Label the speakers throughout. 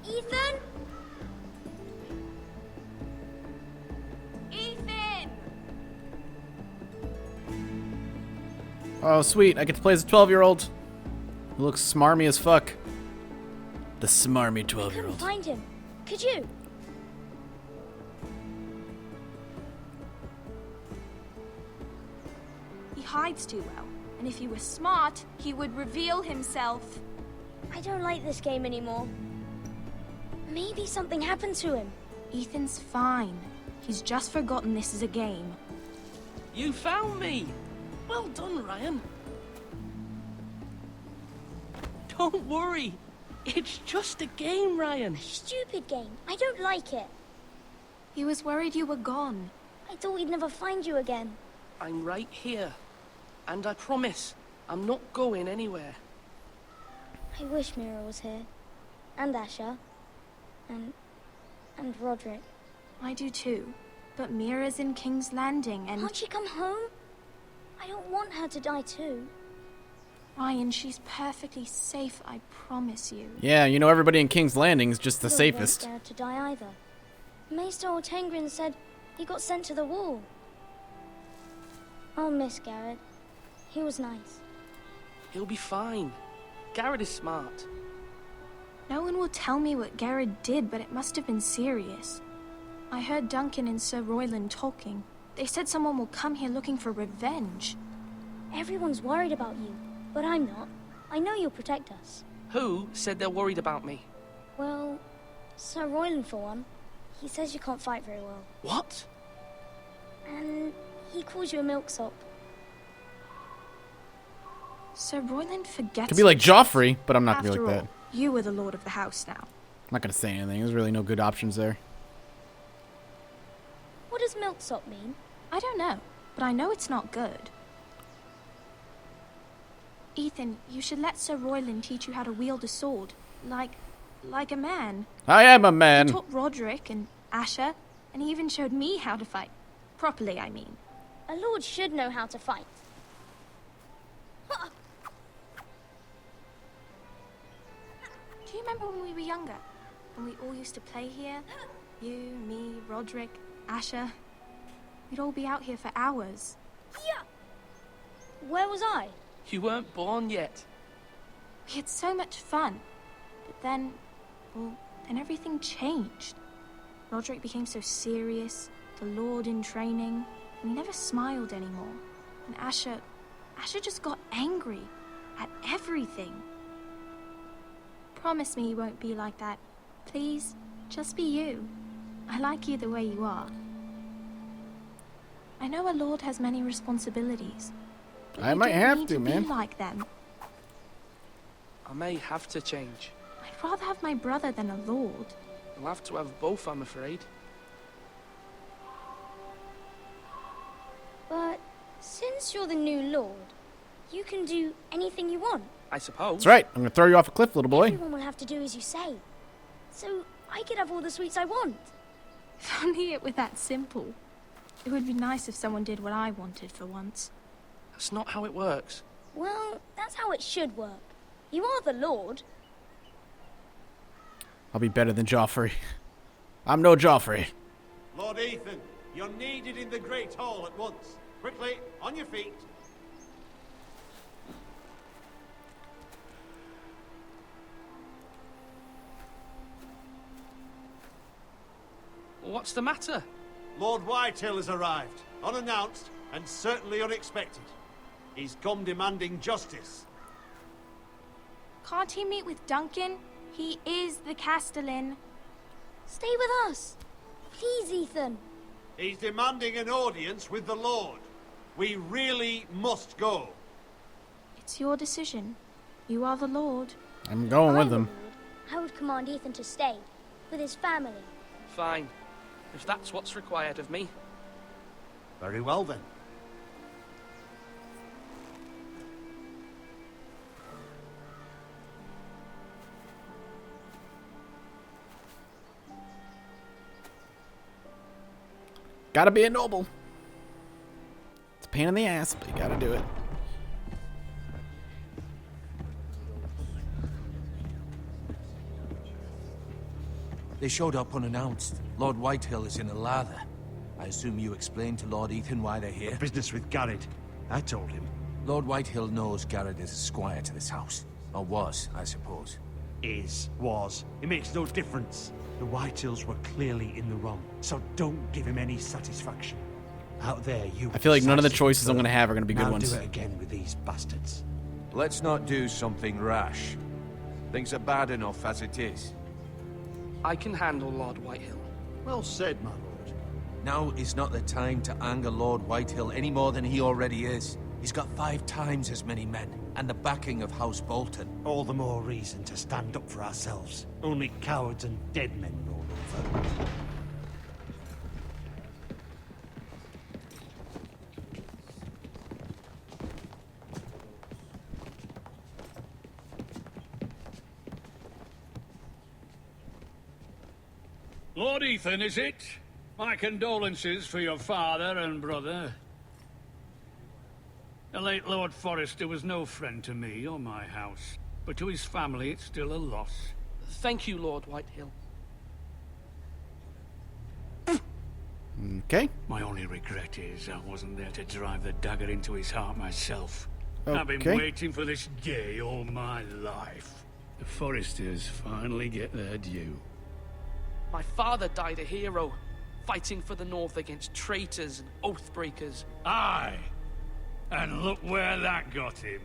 Speaker 1: Ethan? Ethan!
Speaker 2: Oh, sweet. I get to play as a 12-year-old. Who looks smarmy as fuck. The smarmy
Speaker 1: I couldn't
Speaker 2: 12-year-old.
Speaker 1: find him. Could you?
Speaker 3: He hides too well, and if he were smart, he would reveal himself.
Speaker 1: I don't like this game anymore. Maybe something happened to him.
Speaker 3: Ethan's fine. He's just forgotten this is a game.
Speaker 4: You found me! Well done, Ryan. Don't worry. It's just a game, Ryan.
Speaker 1: Stupid game. I don't like it.
Speaker 3: He was worried you were gone.
Speaker 1: I thought we'd never find you again.
Speaker 4: I'm right here. And I promise, I'm not going anywhere.
Speaker 1: I wish Mira was here. And Asher. And Roderick.
Speaker 3: I do too. But Mira's in King's Landing and...
Speaker 1: Can't she come home? I don't want her to die too.
Speaker 3: Ryan, she's perfectly safe, I promise you.
Speaker 2: Yeah, you know everybody in King's Landing is just the
Speaker 1: I don't
Speaker 2: safest.
Speaker 1: want Garrett to die either. Maester Ortengrin said he got sent to the wall. I'll miss Garrett. He was nice.
Speaker 4: He'll be fine. Garrett is smart.
Speaker 3: No one will tell me what Garrett did, but it must have been serious. I heard Duncan and Sir Royland talking. They said someone will come here looking for revenge.
Speaker 1: Everyone's worried about you, but I'm not. I know you'll protect us.
Speaker 4: Who said they're worried about me?
Speaker 1: Well, Sir Royland for one. He says you can't fight very well.
Speaker 4: What?
Speaker 1: And he calls you a milksop.
Speaker 3: Sir Royland forgets...
Speaker 2: Could be like Joffrey, but I'm not gonna be
Speaker 3: After
Speaker 2: like
Speaker 3: all,
Speaker 2: that.
Speaker 3: you are the lord of the house now.
Speaker 2: I'm not gonna say anything. There's really no good options there.
Speaker 1: What does milksop mean?
Speaker 3: I don't know, but I know it's not good. Ethan, you should let Sir Royland teach you how to wield a sword. Like a man.
Speaker 2: I am a man.
Speaker 3: He taught Roderick and Asher, and he even showed me how to fight. Properly, I mean.
Speaker 1: A lord should know how to fight.
Speaker 3: Do you remember when we were younger? When we all used to play here? You, me, Roderick, Asher. We'd all be out here for hours.
Speaker 1: Yeah. Where was I?
Speaker 4: You weren't born yet.
Speaker 3: We had so much fun. But then, well, then everything changed. Roderick became so serious, the Lord in training, and he never smiled anymore. And Asher just got angry at everything. Promise me you won't be like that. Please, just be you. I like you the way you are. I know a lord has many responsibilities. But
Speaker 2: I
Speaker 3: you
Speaker 2: might
Speaker 3: don't
Speaker 2: have
Speaker 3: need
Speaker 2: to, man.
Speaker 3: be like them.
Speaker 4: I may have to change.
Speaker 3: I'd rather have my brother than a lord.
Speaker 4: I'll have to have both, I'm afraid.
Speaker 1: But since you're the new lord, you can do anything you want.
Speaker 4: I suppose.
Speaker 2: That's right. I'm gonna throw you off a cliff, little boy.
Speaker 1: Everyone will have to do as you say. So I could have all the sweets I want.
Speaker 3: If only it were that simple. It would be nice if someone did what I wanted for once.
Speaker 4: That's not how it works.
Speaker 1: Well, that's how it should work. You are the lord.
Speaker 2: I'll be better than Joffrey. I'm no Joffrey.
Speaker 5: Lord Ethan, you're needed in the Great Hall at once. Quickly, on your feet.
Speaker 4: What's the matter?
Speaker 5: Lord Whitehill has arrived, unannounced and certainly unexpected. He's come demanding justice.
Speaker 3: Can't he meet with Duncan? He is the Castellan.
Speaker 1: Stay with us. Please, Ethan.
Speaker 5: He's demanding an audience with the Lord. We really must go.
Speaker 3: It's your decision. You are the Lord.
Speaker 2: I'm going
Speaker 1: I'm
Speaker 2: with
Speaker 1: the
Speaker 2: them.
Speaker 1: lord. I would command Ethan to stay with his family.
Speaker 4: Fine. If that's what's required of me.
Speaker 5: Very well then.
Speaker 2: Gotta be a noble. It's a pain in the ass, but you gotta do it.
Speaker 6: They showed up unannounced. Lord Whitehill is in a lather. I assume you explained to Lord Ethan why they're here?
Speaker 5: Business with Garrett. I told him.
Speaker 6: Lord Whitehill knows Garrett is a squire to this house. Or was, I suppose.
Speaker 5: Was. It makes no difference. The Whitehills were clearly in the wrong, so don't give him any satisfaction. Out there, you...
Speaker 2: I feel like none of the choices I'm going to have are going to be good
Speaker 5: now
Speaker 2: ones.
Speaker 5: do it again with these bastards.
Speaker 6: Let's not do something rash. Things are bad enough as it is.
Speaker 4: I can handle Lord Whitehill.
Speaker 5: Well said, my lord.
Speaker 6: Now is not the time to anger Lord Whitehill any more than he already is. He's got 5 times as many men, and the backing of House Bolton.
Speaker 5: All the more reason to stand up for ourselves. Only cowards and dead men roll over.
Speaker 7: Lord Ethan, is it? My condolences for your father and brother. The late Lord Forrester was no friend to me or my house, but to his family it's still a loss.
Speaker 4: Thank you, Lord Whitehill.
Speaker 2: Okay.
Speaker 7: My only regret is I wasn't there to drive the dagger into his heart myself. I've been
Speaker 2: Okay.
Speaker 7: waiting for this day all my life. The Forresters finally get their due.
Speaker 4: My father died a hero, fighting for the North against traitors and oath-breakers.
Speaker 7: Aye! And look where that got him.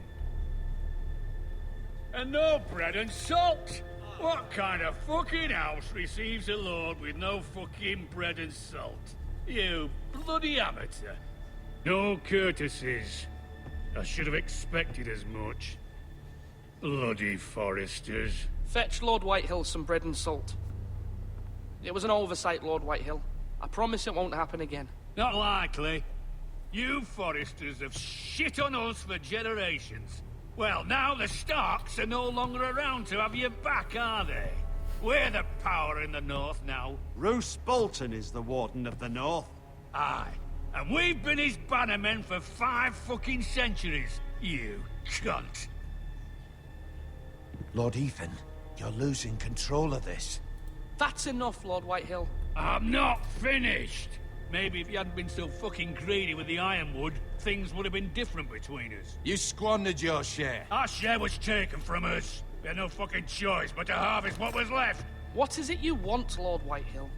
Speaker 7: And no bread and salt! What kind of fucking house receives a lord with no fucking bread and salt? You bloody amateur. No courtesies. I should have expected as much. Bloody Forresters.
Speaker 4: Fetch Lord Whitehill some bread and salt. It was an oversight, Lord Whitehill. I promise it won't happen again.
Speaker 7: Not likely. You Forresters have shit on us for generations. Well, now the Starks are no longer around to have your back, are they? We're the power in the north now.
Speaker 5: Roose Bolton is the Warden of the North.
Speaker 7: Aye. And we've been his bannermen for 5 fucking centuries, you cunt.
Speaker 6: Lord Ethan, you're losing control of this.
Speaker 4: That's enough, Lord Whitehill.
Speaker 7: I'm not finished. Maybe if you hadn't been so fucking greedy with the ironwood, things would have been different between us.
Speaker 6: You squandered your share.
Speaker 7: Our share was taken from us. We had no fucking choice but to harvest what was left.
Speaker 4: What is it you want, Lord Whitehill?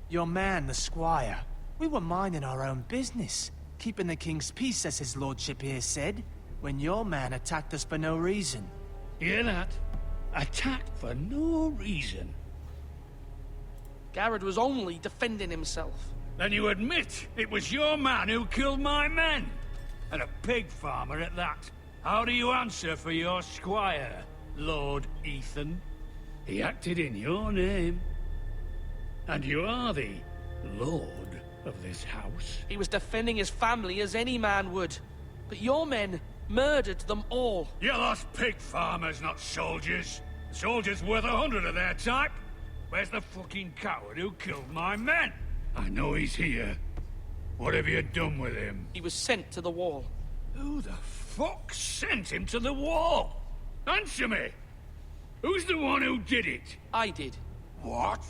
Speaker 8: Your man, the squire. We were minding our own business, keeping the king's peace, as his lordship here said, when your man attacked us for no reason.
Speaker 7: Hear that? Attacked for no reason.
Speaker 4: Garrett was only defending himself.
Speaker 7: Then you admit it was your man who killed my men? And a pig farmer at that. How do you answer for your squire, Lord Ethan? He acted in your name. And you are the lord of this house.
Speaker 4: He was defending his family as any man would. But your men murdered them all.
Speaker 7: You lost pig farmers, not soldiers. Soldiers worth 100 of their type. Where's the fucking coward who killed my men? I know he's here. What have you done with him?
Speaker 4: He was sent to the wall.
Speaker 7: Who the fuck sent him to the wall? Answer me! Who's the one who did it?
Speaker 4: I did.
Speaker 7: What?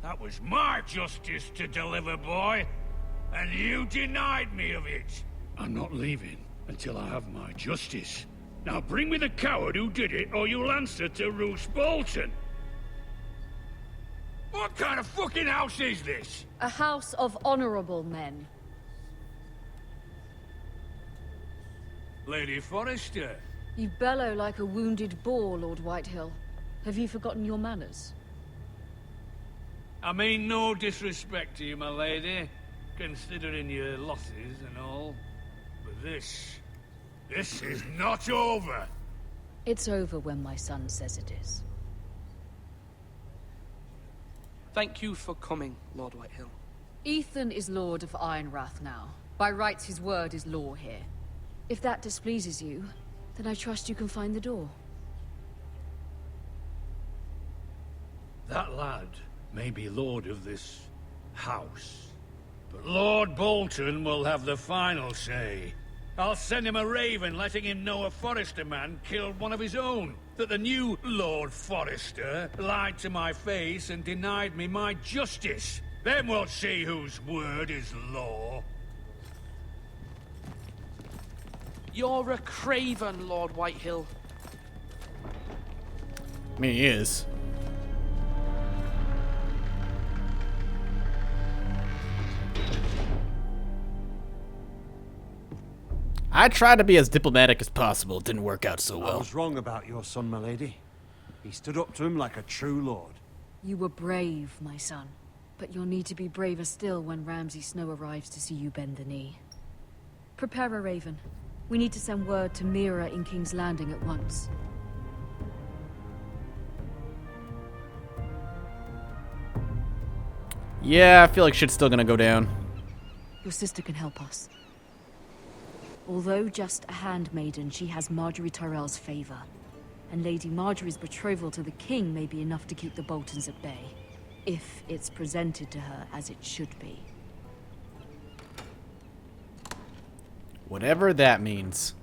Speaker 7: That was my justice to deliver, boy. And you denied me of it. I'm not leaving until I have my justice. Now bring me the coward who did it, or you'll answer to Roose Bolton. What kind of fucking house is this?
Speaker 9: A house of honorable men.
Speaker 7: Lady Forrester.
Speaker 9: You bellow like a wounded boar, Lord Whitehill. Have you forgotten your manners?
Speaker 7: I mean no disrespect to you, my lady, considering your losses and all. But this is not over.
Speaker 9: It's over when my son says it is.
Speaker 4: Thank you for coming, Lord Whitehill.
Speaker 9: Ethan is Lord of Ironrath now. By rights, his word is law here. If that displeases you, then I trust you can find the door.
Speaker 7: That lad may be lord of this house, But Lord Bolton will have the final say. I'll send him a raven letting him know a Forrester man killed one of his own. That the new Lord Forrester lied to my face and denied me my justice. Then we'll see whose word is law.
Speaker 4: You're a craven, Lord Whitehill.
Speaker 2: I mean, he is. I tried to be as diplomatic as possible. It didn't work out so
Speaker 5: I
Speaker 2: well.
Speaker 5: was wrong about your son, my lady. He stood up to him like a true lord.
Speaker 9: You were brave, my son. But you'll need to be braver still when Ramsay Snow arrives to see you bend the knee. Prepare a raven. We need to send word to Mira in King's Landing at once.
Speaker 2: Yeah, I feel like shit's still gonna go down.
Speaker 9: Your sister can help us. Although just a handmaiden, she has Marjorie Tyrell's favor. And Lady Marjorie's betrothal to the king may be enough to keep the Boltons at bay. If it's presented to her as it should be.
Speaker 2: Whatever that means.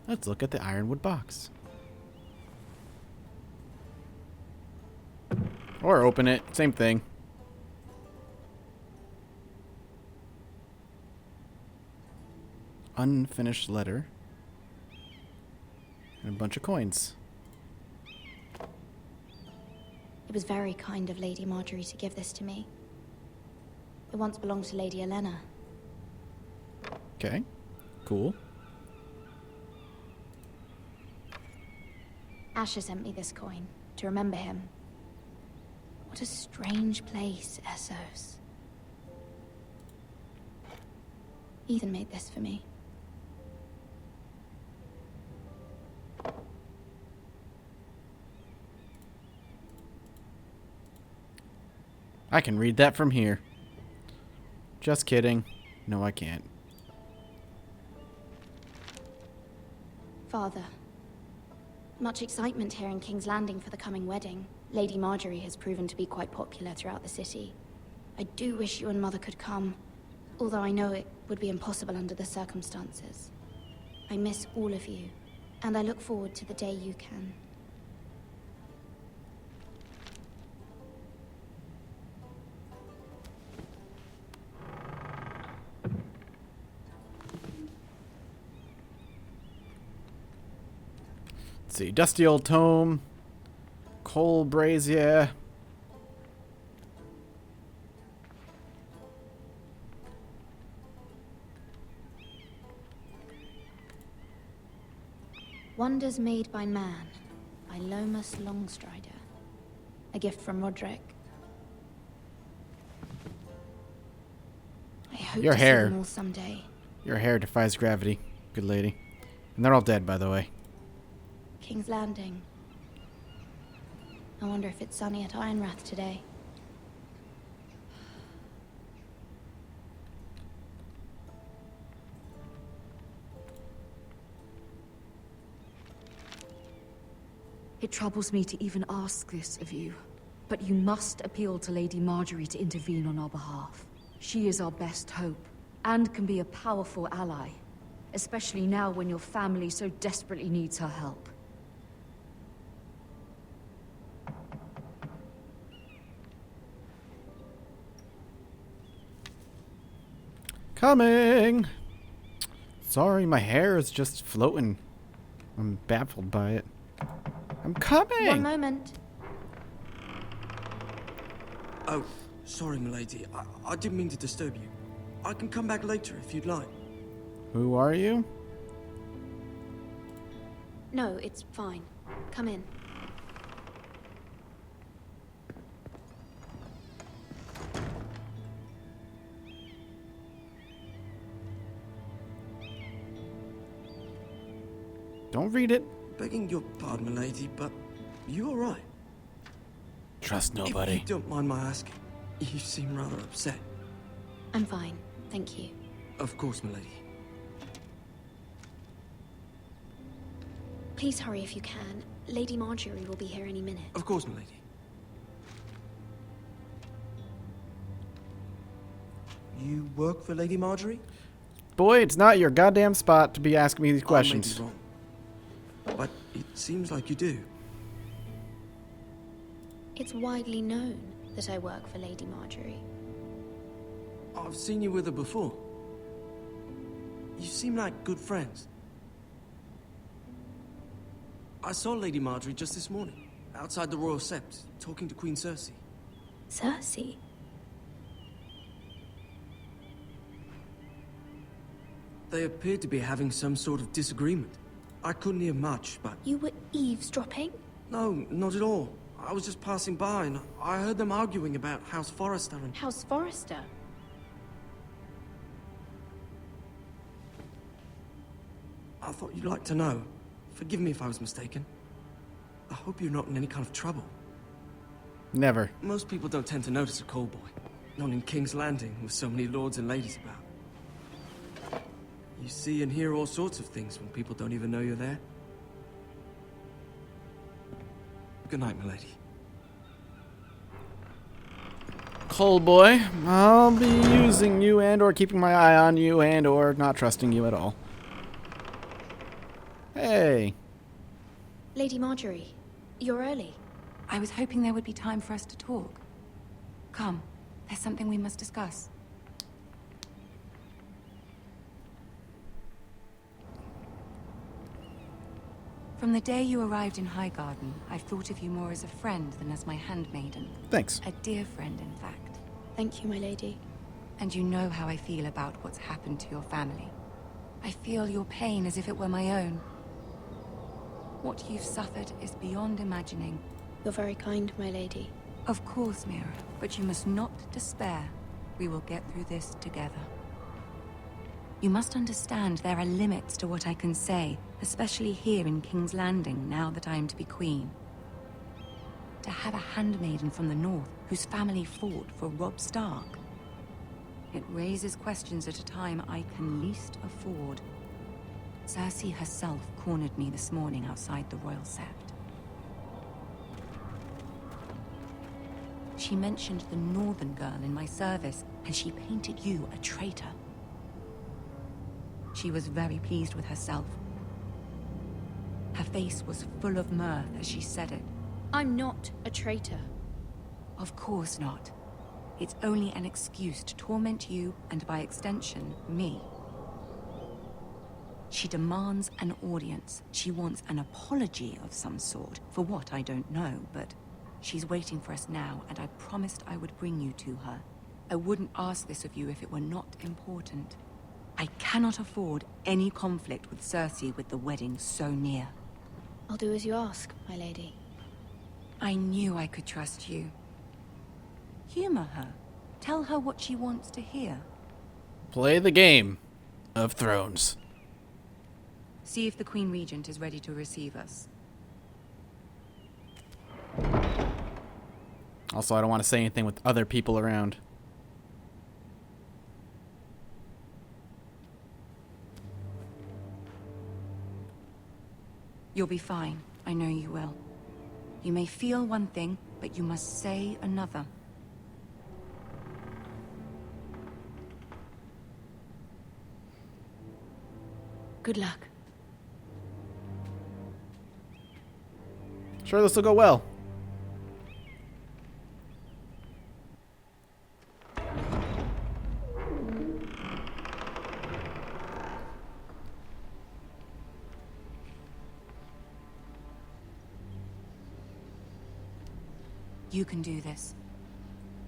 Speaker 2: Let's look at the ironwood box. Or open it. Same thing. Unfinished letter. And a bunch of coins.
Speaker 10: It was very kind of Lady Marjorie to give this to me. It once belonged to Lady Elena.
Speaker 2: Okay. Cool.
Speaker 10: Asher sent me this coin to remember him. What a strange place, Essos. Ethan made this for me.
Speaker 2: I can read that from here. Just kidding. No, I can't.
Speaker 10: Father, much excitement here in King's Landing for the coming wedding. Lady Marjorie has proven to be quite popular throughout the city. I do wish you and Mother could come, although I know it would be impossible under the circumstances. I miss all of you, and I look forward to the day you can.
Speaker 2: Let's see. Dusty old tome. Coal brazier.
Speaker 10: Wonders Made by Man, by Lomas Longstrider. A gift from Roderick. I hope
Speaker 2: Your
Speaker 10: to
Speaker 2: hair.
Speaker 10: see them all someday.
Speaker 2: Your hair defies gravity. Good lady. And they're all dead, by the way.
Speaker 10: King's Landing. I wonder if it's sunny at Ironrath today.
Speaker 9: It troubles me to even ask this of you, but you must appeal to Lady Marjorie to intervene on our behalf. She is our best hope, and can be a powerful ally, especially now when your family so desperately needs her help.
Speaker 2: Coming! Sorry, my hair is just floating. I'm baffled by it. I'm coming!
Speaker 10: One moment.
Speaker 11: Oh, sorry, milady. I didn't mean to disturb you. I can come back later if you'd like.
Speaker 2: Who are you?
Speaker 10: No, it's fine. Come in.
Speaker 2: Don't read it.
Speaker 11: Begging your pardon, milady, but you all right?
Speaker 2: Trust
Speaker 11: If you
Speaker 2: nobody.
Speaker 11: don't mind my asking, you seem rather upset.
Speaker 10: I'm fine, thank you.
Speaker 11: Of course, milady.
Speaker 10: Please hurry if you can. Lady Marjorie will be here any minute.
Speaker 11: Of course, milady. You work for Lady Marjorie?
Speaker 2: Boy, it's not your goddamn spot to be asking me these questions.
Speaker 11: I may be wrong, but it seems like you do.
Speaker 10: It's widely known that I work for Lady Marjorie.
Speaker 11: I've seen you with her before. You seem like good friends. I saw Lady Marjorie just this morning, outside the Royal Sept, talking to Queen Cersei.
Speaker 10: Cersei?
Speaker 11: They appeared to be having some sort of disagreement. I couldn't hear much, but...
Speaker 10: You were eavesdropping?
Speaker 11: No, not at all. I was just passing by and I heard them arguing about House Forrester and...
Speaker 10: House Forrester?
Speaker 11: I thought you'd like to know. Forgive me if I was mistaken. I hope you're not in any kind of trouble.
Speaker 2: Never.
Speaker 11: Most people don't tend to notice a call boy. Not in King's Landing, with so many lords and ladies about. You see and hear all sorts of things when people don't even know you're there. Good night, milady.
Speaker 2: Coal boy, I'll be using you and or keeping my eye on you and or not trusting you at all. Hey.
Speaker 10: Lady Marjorie, you're early.
Speaker 9: I was hoping there would be time for us to talk. Come, there's something we must discuss. From the day you arrived in Highgarden, I've thought of you more as a friend than as my handmaiden.
Speaker 2: Thanks.
Speaker 9: A dear friend, in fact.
Speaker 10: Thank you, my lady.
Speaker 9: And you know how I feel about what's happened to your family. I feel your pain as if it were my own. What you've suffered is beyond imagining.
Speaker 10: You're very kind, my lady.
Speaker 9: Of course, Mira, but you must not despair. We will get through this together. You must understand there are limits to what I can say, especially here in King's Landing, now that I am to be queen. To have a handmaiden from the north, whose family fought for Robb Stark. It raises questions at a time I can least afford. Cersei herself cornered me this morning outside the Royal Sept. She mentioned the northern girl in my service, and she painted you a traitor. She was very pleased with herself. Her face was full of mirth as she said it.
Speaker 10: I'm not a traitor.
Speaker 9: Of course not. It's only an excuse to torment you, and by extension, me. She demands an audience. She wants an apology of some sort, for what I don't know, but she's waiting for us now, and I promised I would bring you to her. I wouldn't ask this of you if it were not important. I cannot afford any conflict with Cersei with the wedding so near.
Speaker 10: I'll do as you ask, my lady.
Speaker 9: I knew I could trust you. Humor her. Tell her what she wants to hear.
Speaker 2: Play the game of Thrones.
Speaker 9: See if the Queen Regent is ready to receive us.
Speaker 2: Also, I don't want to say anything with other people around.
Speaker 9: You'll be fine. I know you will. You may feel one thing, but you must say another.
Speaker 10: Good luck.
Speaker 2: Sure, this will go well.
Speaker 9: You can do this.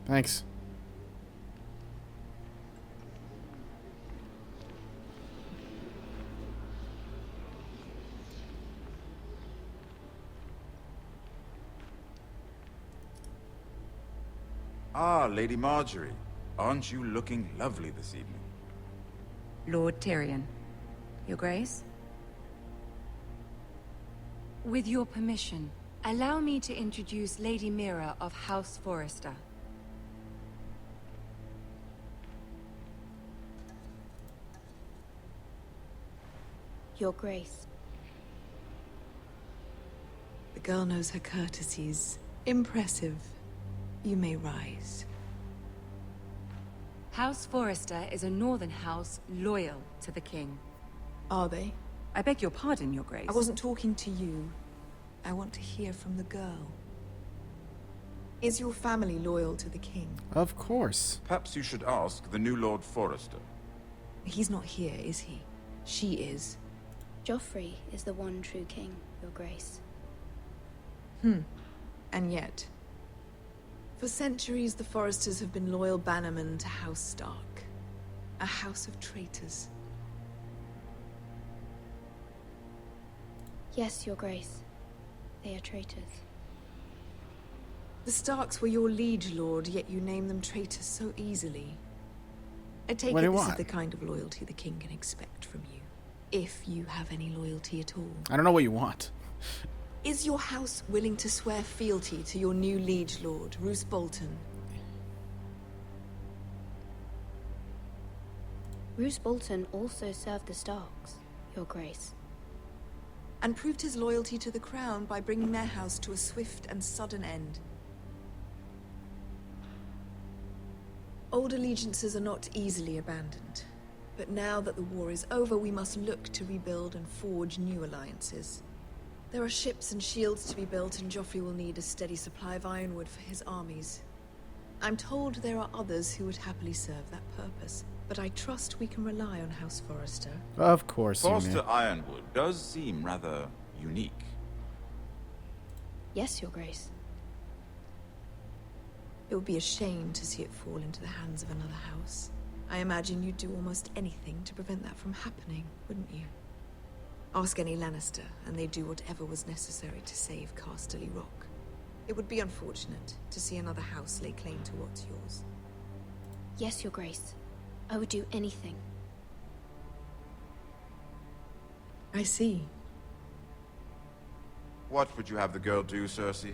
Speaker 2: Thanks.
Speaker 12: Ah, Lady Marjorie. Aren't you looking lovely this evening?
Speaker 9: Lord Tyrion. Your Grace? With your permission, allow me to introduce Lady Mira of House Forrester.
Speaker 10: Your Grace.
Speaker 13: The girl knows her courtesies. Impressive. You may rise. House Forrester is a northern house loyal to the king.
Speaker 14: Are they?
Speaker 13: I beg your pardon, Your Grace.
Speaker 14: I wasn't talking to you. I want to hear from the girl. Is your family loyal to the king?
Speaker 2: Of course.
Speaker 12: Perhaps you should ask the new Lord Forrester.
Speaker 14: He's not here, is he? She is.
Speaker 10: Joffrey is the one true king, Your Grace.
Speaker 14: And yet... For centuries, the Forresters have been loyal bannermen to House Stark. A house of traitors.
Speaker 10: Yes, Your Grace. They are traitors.
Speaker 14: The Starks were your liege lord, yet you name them traitors so easily. I take
Speaker 2: What
Speaker 14: it
Speaker 2: do you
Speaker 14: this is
Speaker 2: want?
Speaker 14: the kind of loyalty the king can expect from you. If you have any loyalty at all.
Speaker 2: I don't know what you want.
Speaker 14: Is your house willing to swear fealty to your new liege lord, Roose Bolton?
Speaker 10: Roose Bolton also served the Starks, Your Grace.
Speaker 14: And proved his loyalty to the crown by bringing their house to a swift and sudden end. Old allegiances are not easily abandoned. But now that the war is over, we must look to rebuild and forge new alliances. There are ships and shields to be built, and Joffrey will need a steady supply of ironwood for his armies. I'm told there are others who would happily serve that purpose, but I trust we can rely on House Forrester.
Speaker 2: Of course you
Speaker 12: Forrester
Speaker 2: may.
Speaker 12: Ironwood does seem rather unique.
Speaker 10: Yes, Your Grace.
Speaker 14: It would be a shame to see it fall into the hands of another house. I imagine you'd do almost anything to prevent that from happening, wouldn't you? Ask any Lannister, and they'd do whatever was necessary to save Casterly Rock. It would be unfortunate to see another house lay claim to what's yours.
Speaker 10: Yes, Your Grace. I would do anything.
Speaker 14: I see.
Speaker 12: What would you have the girl do, Cersei?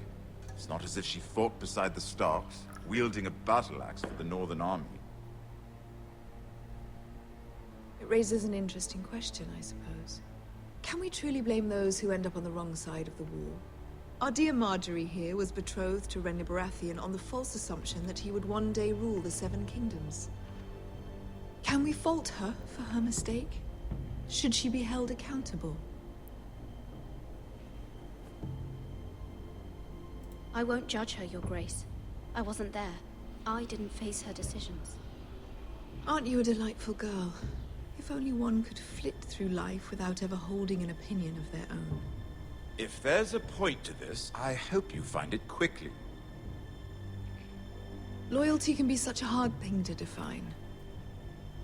Speaker 12: It's not as if she fought beside the Starks, wielding a battle axe for the Northern Army.
Speaker 14: It raises an interesting question, I suppose. Can we truly blame those who end up on the wrong side of the war? Our dear Marjorie here was betrothed to Renly Baratheon on the false assumption that he would one day rule the Seven Kingdoms. Can we fault her for her mistake? Should she be held accountable?
Speaker 10: I won't judge her, Your Grace. I wasn't there. I didn't face her decisions.
Speaker 14: Aren't you a delightful girl? If only one could flit through life without ever holding an opinion of their own.
Speaker 12: If there's a point to this, I hope you find it quickly.
Speaker 14: Loyalty can be such a hard thing to define.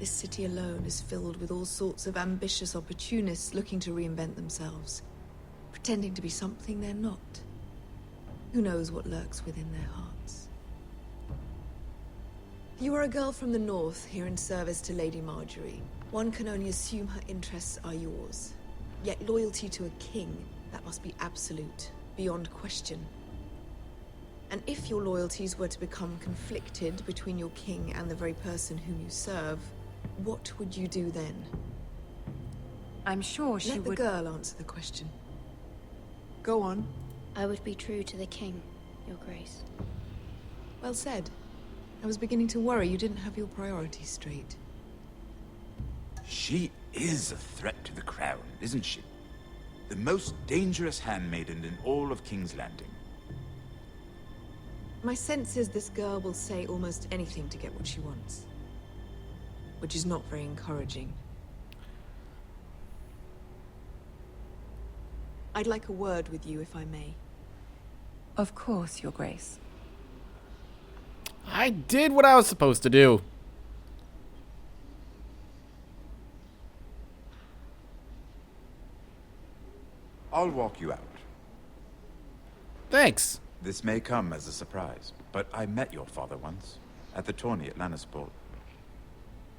Speaker 14: This city alone is filled with all sorts of ambitious opportunists looking to reinvent themselves, pretending to be something they're not. Who knows what lurks within their hearts? You are a girl from the north, here in service to Lady Marjorie. One can only assume her interests are yours. Yet loyalty to a king, that must be absolute, beyond question. And if your loyalties were to become conflicted between your king and the very person whom you serve, what would you do then?
Speaker 13: I'm sure she
Speaker 14: would... Let the girl answer the question. Go on.
Speaker 10: I would be true to the king, Your Grace.
Speaker 14: Well said. I was beginning to worry you didn't have your priorities straight.
Speaker 12: She is a threat to the crown, isn't she? The most dangerous handmaiden in all of King's Landing.
Speaker 14: My sense is this girl will say almost anything to get what she wants. Which is not very encouraging. I'd like a word with you, if I may.
Speaker 13: Of course, Your Grace.
Speaker 2: I did what I was supposed to do.
Speaker 12: I'll walk you out.
Speaker 2: Thanks.
Speaker 12: This may come as a surprise, but I met your father once, at the tourney at Lannisport.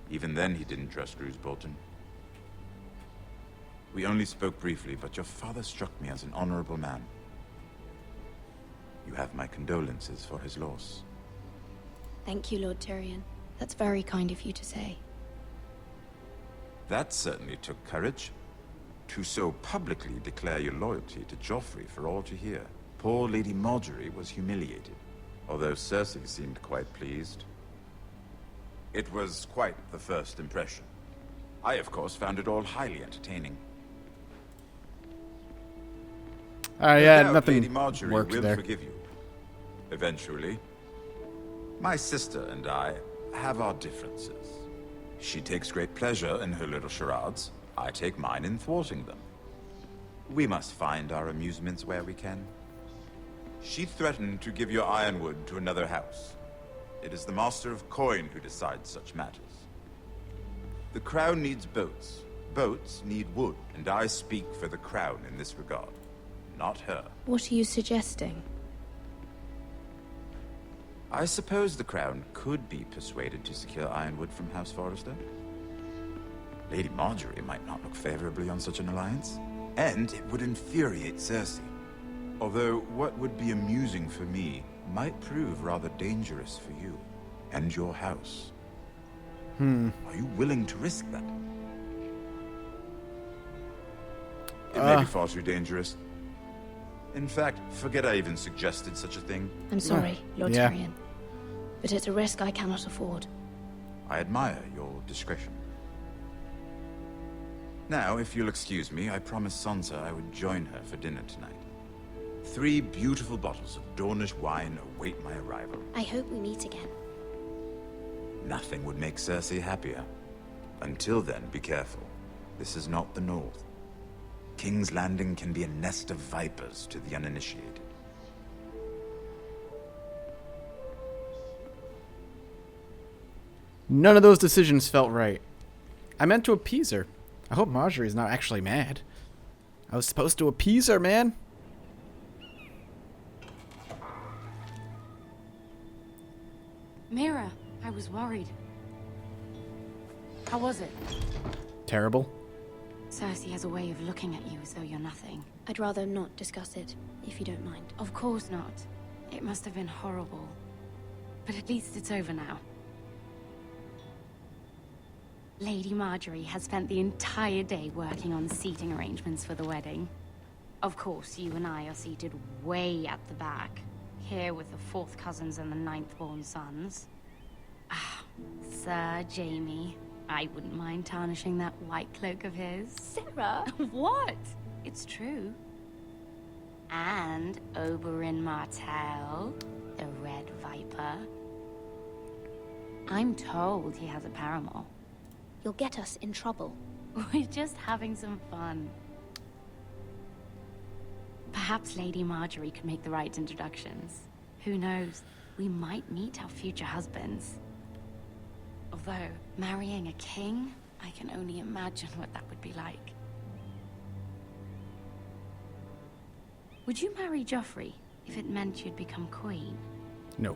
Speaker 12: Even then, he didn't trust Roose Bolton. We only spoke briefly, but your father struck me as an honorable man. You have my condolences for his loss.
Speaker 10: Thank you, Lord Tyrion. That's very kind of you to say.
Speaker 12: That certainly took courage. To so publicly declare your loyalty to Joffrey for all to hear. Poor Lady Marjorie was humiliated, although Cersei seemed quite pleased. It was quite the first impression. I, of course, found it all highly entertaining.
Speaker 2: Yeah,
Speaker 12: No doubt Lady
Speaker 2: nothing
Speaker 12: Marjorie
Speaker 2: worked
Speaker 12: will
Speaker 2: there.
Speaker 12: forgive you. Eventually. My sister and I have our differences. She takes great pleasure in her little charades. I take mine in thwarting them. We must find our amusements where we can. She threatened to give your ironwood to another house. It is the Master of Coin who decides such matters. The Crown needs boats. Boats need wood, and I speak for the Crown in this regard. Not her.
Speaker 10: What are you suggesting?
Speaker 12: I suppose the Crown could be persuaded to secure ironwood from House Forrester. Lady Marjorie might not look favorably on such an alliance, and it would infuriate Cersei. Although what would be amusing for me might prove rather dangerous for you and your house. Are you willing to risk that? It may be far too dangerous. In fact, forget I even suggested such a thing.
Speaker 10: I'm sorry, Lord
Speaker 2: Yeah.
Speaker 10: Tyrion. But it's a risk I cannot afford.
Speaker 12: I admire your discretion. Now, if you'll excuse me, I promised Sansa I would join her for dinner tonight. 3 beautiful bottles of Dornish wine await my arrival.
Speaker 10: I hope we meet again.
Speaker 12: Nothing would make Cersei happier. Until then, be careful. This is not the North. King's Landing can be a nest of vipers to the uninitiated.
Speaker 2: None of those decisions felt right. I meant to appease her. I hope Marjorie's not actually mad. I was supposed to appease her, man.
Speaker 13: Mira, I was worried. How was it?
Speaker 2: Terrible.
Speaker 13: Cersei has a way of looking at you as though you're nothing.
Speaker 10: I'd rather not discuss it, if you don't mind.
Speaker 13: Of course not. It must have been horrible. But at least it's over now. Lady Marjorie has spent the entire day working on seating arrangements for the wedding. Of course, you and I are seated way at the back, here with the 4th cousins and the 9th-born sons. Ah, Sir Jaime. I wouldn't mind tarnishing that white cloak of his.
Speaker 10: Sarah!
Speaker 13: What? It's true. And Oberyn Martell, the Red Viper. I'm told he has a paramour.
Speaker 10: You'll get us in trouble.
Speaker 13: We're just having some fun. Perhaps Lady Marjorie could make the right introductions. Who knows? We might meet our future husbands. Although, marrying a king, I can only imagine what that would be like. Would you marry Joffrey if it meant you'd become queen?
Speaker 2: No.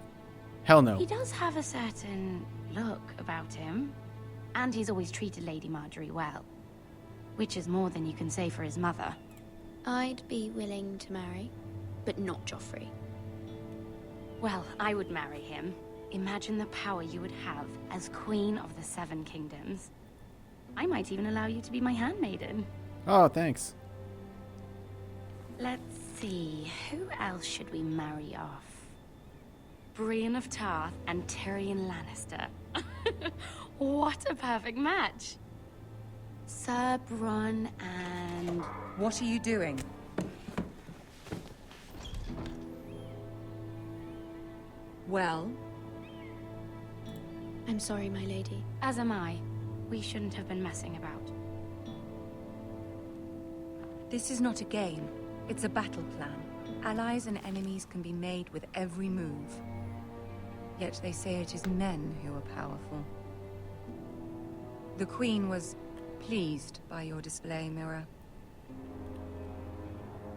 Speaker 2: Hell no.
Speaker 13: He does have a certain look about him. And he's always treated Lady Marjorie well. Which is more than you can say for his mother.
Speaker 10: I'd be willing to marry, but not Joffrey.
Speaker 13: Well, I would marry him. Imagine the power you would have as Queen of the 7 Kingdoms. I might even allow you to be my handmaiden.
Speaker 2: Oh, thanks.
Speaker 13: Let's see, who else should we marry off? Brienne of Tarth and Tyrion Lannister. What a perfect match. Sir Bronn and...
Speaker 15: What are you doing? Well?
Speaker 10: I'm sorry, my lady.
Speaker 13: As am I. We shouldn't have been messing about.
Speaker 15: This is not a game. It's a battle plan. Allies and enemies can be made with every move. Yet they say it is men who are powerful. The Queen was pleased by your display, Mira.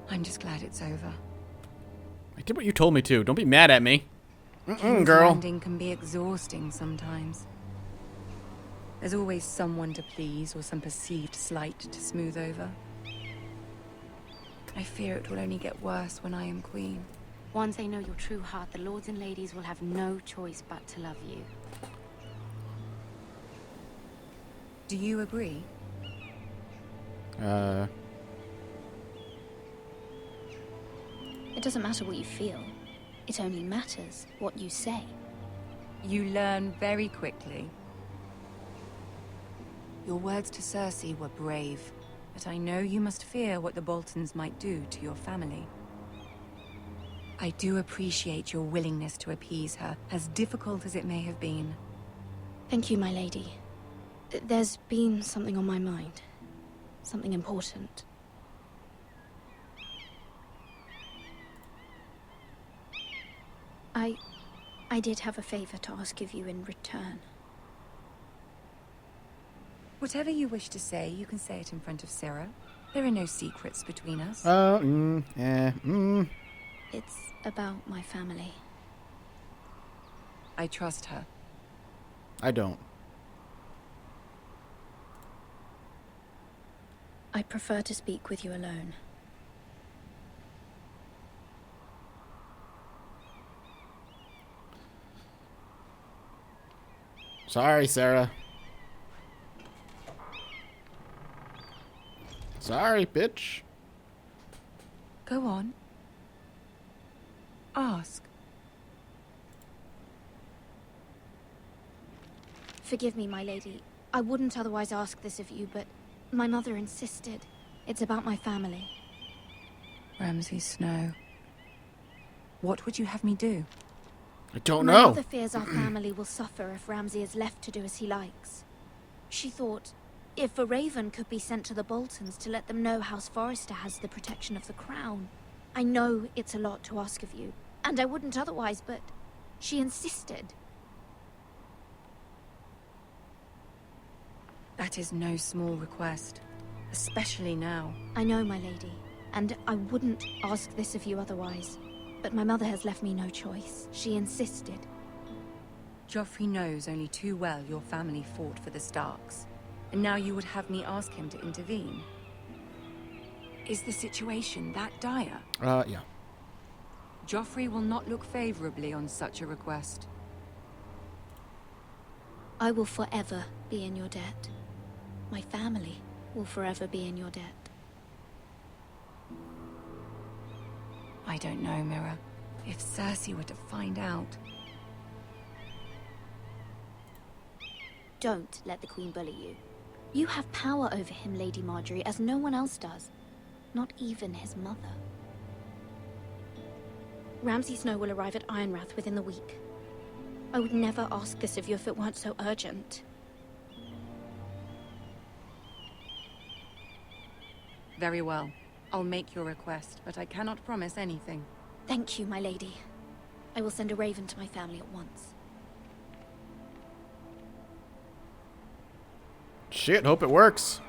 Speaker 15: I'm just glad it's over.
Speaker 2: I did what you told me to. Don't be mad at me.
Speaker 15: King's
Speaker 2: Girl.
Speaker 15: Landing can be exhausting sometimes. There's always someone to please or some perceived slight to smooth over. I fear it will only get worse when I am queen.
Speaker 13: Once they know your true heart, the lords and ladies will have no choice but to love you.
Speaker 15: Do you agree?
Speaker 10: It doesn't matter what you feel. It only matters what you say.
Speaker 15: You learn very quickly. Your words to Cersei were brave, but I know you must fear what the Boltons might do to your family. I do appreciate your willingness to appease her, as difficult as it may have been.
Speaker 10: Thank you, my lady. There's been something on my mind. Something important. I did have a favor to ask of you in return.
Speaker 15: Whatever you wish to say, you can say it in front of Sarah. There are no secrets between us.
Speaker 10: It's about my family.
Speaker 15: I trust her.
Speaker 2: I don't.
Speaker 10: I prefer to speak with you alone.
Speaker 2: Sorry, Sarah. Sorry, bitch.
Speaker 15: Go on. Ask.
Speaker 10: Forgive me, my lady. I wouldn't otherwise ask this of you, but my mother insisted. It's about my family.
Speaker 15: Ramsay Snow. What would you have me do?
Speaker 2: I don't
Speaker 10: My
Speaker 2: know.
Speaker 10: mother fears our family will suffer if Ramsay is left to do as he likes. She thought, if a raven could be sent to the Boltons to let them know House Forrester has the protection of the crown. I know it's a lot to ask of you, and I wouldn't otherwise, but she insisted.
Speaker 15: That is no small request, especially now.
Speaker 10: I know, my lady, and I wouldn't ask this of you otherwise. But my mother has left me no choice. She insisted.
Speaker 15: Joffrey knows only too well your family fought for the Starks, and now you would have me ask him to intervene. Is the situation that dire?
Speaker 2: Yeah.
Speaker 15: Joffrey will not look favorably on such a request.
Speaker 10: I will forever be in your debt. My family will forever be in your debt.
Speaker 15: I don't know, Mira. If Cersei were to find out...
Speaker 10: Don't let the Queen bully you. You have power over him, Lady Marjorie, as no one else does. Not even his mother. Ramsay Snow will arrive at Ironrath within the week. I would never ask this of you if it weren't so urgent.
Speaker 15: Very well. I'll make your request, but I cannot promise anything.
Speaker 10: Thank you, my lady. I will send a raven to my family at once.
Speaker 2: Shit, hope it works.